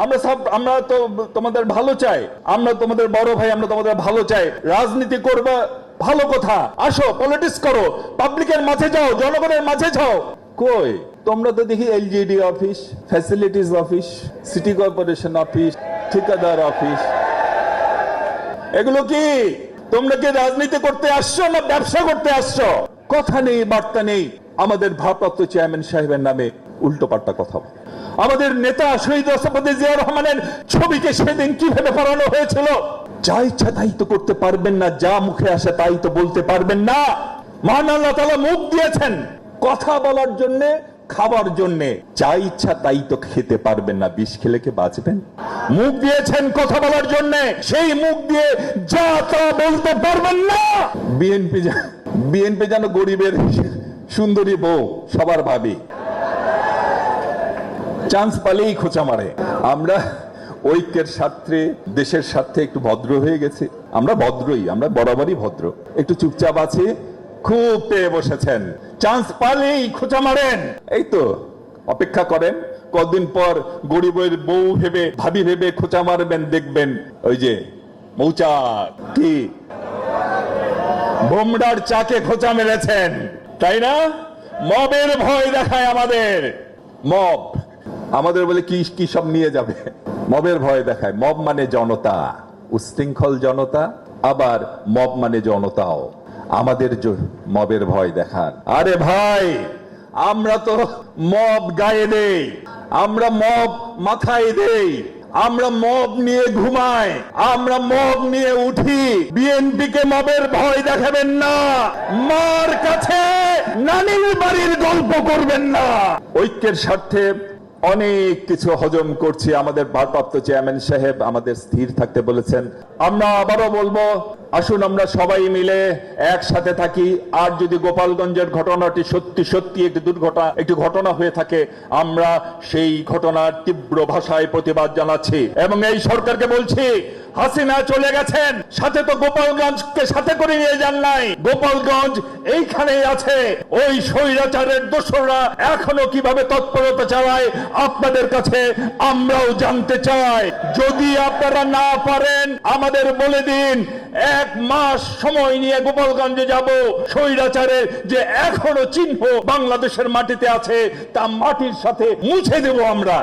আমরা তো তোমাদের ভালো চাই, আমরা তোমাদের বড় ভাই, আমরা তোমাদের ভালো চাই। রাজনীতি করবা ভালো কথা, আসো পলিটিক্স করো, পাবলিকের মাঝে যাও, জনগণের মাঝে যাও। কই তোমরা তো দেখি LGD office, facilities office, city corporation office, ঠিকাদার অফিস, এগুলো কি? তোমরা কি রাজনীতি করতে আসছো না ব্যবসা করতে আসছো? কথা নেই, বার্তা নেই। আমাদের ভারপ্রাপ্ত চেয়ারম্যান সাহেবের নামে উল্টো পাল্টা কথা। আমাদের নেতা শহীদ রাষ্ট্রপতি জিয়া রহমানের ছবিকে সেদিন কিভাবে পড়ানো হয়েছিল। যা ইচ্ছা তাই তো করতে পারবেন না, যা মুখে আসে তাই তো বলতে পারবেন না। মহান আল্লাহ তাআলা মুখ দিয়েছেন কথা বলার জন্য, খাবার জন্য, যা ইচ্ছা তাই তো খেতে পারবেন না। বিষ খেলে কে বাঁচবেন? মুখ দিয়েছেন কথা বলার জন্য, সেই মুখ দিয়ে যা তা বলতে পারবেন না। বিএনপি যেন গরিবের সুন্দরী বউ, সবার ভাবি, চান্স পালেই খোঁচা মারে। আমরা ঐক্যের স্বার্থে, দেশের স্বার্থে একটু ভদ্র হয়ে গেছি। আমরা ভদ্রই, আমরা বরাবরই ভদ্র, একটু চুপচাপ আছি। খুব পেয়ে বসেছেন, চান্স পালেই খোঁচা মারেন। এই তো অপেক্ষা করেন, কদিন পর গরিবের বউ ভেবে, ভাবি ভেবে খোঁচা মারবেন, দেখবেন ওই যে মৌচাক কি বোমডার চাকে খোঁচা মেরেছেন, তাই না? মবের ভয় দেখায় আমাদের। মব আমাদের বলে কি কি সব নিয়ে যাবে, মবের ভয় দেখায়। মব মানে জনতা, উচ্ছৃঙ্খল জনতা, আবার মব মানে জনতাও। আমাদের মবের ভয় দেখান। আরে ভাই, আমরা তো মব গায়ে দেই, আমরা মব মাথায় দেই, আমরা মব নিয়ে ঘুমাই, আমরা মব নিয়ে উঠি। বিএনপি কে মবের ভয় দেখাবেন না, মার কাছে নানির বাড়ির গল্প করবেন না। ঐক্যের স্বার্থে অনেক কিছু হজম করছি। আমাদের ভারপ্রাপ্ত চেয়ারম্যান সাহেব আমাদের স্থির থাকতে বলেছেন। আমরা আবারও বলবো, আসুন আমরা সবাই মিলে একসাথে থাকি। আর যদি গোপালগঞ্জের ঘটনাটি সত্যি সত্যি একটি ঘটনা হয়ে থাকে, আমরা সেই ঘটনার তীব্র ভাষায় প্রতিবাদ জানাচ্ছি এবং এই সরকারকে বলছি, হাসিনা চলে গেছেন, সাথে তো গোপালগঞ্জকে সাথে করে নিয়ে যান নাই। গোপালগঞ্জ এইখানেই আছে। ওই স্বৈরাচারের দোসররা এখনো কিভাবে তৎপরতা চালায় আপনাদের কাছে আমরাও জানতে চাই। যদি আপনারা না পারেন আমাদের বলে দিন, 1 মাস সময় নিয়ে গোপালগঞ্জে যাব। স্বৈরাচারের যে এখনো চিহ্ন বাংলাদেশের মাটিতে আছে তা মাটির সাথে মুছে দেব আমরা।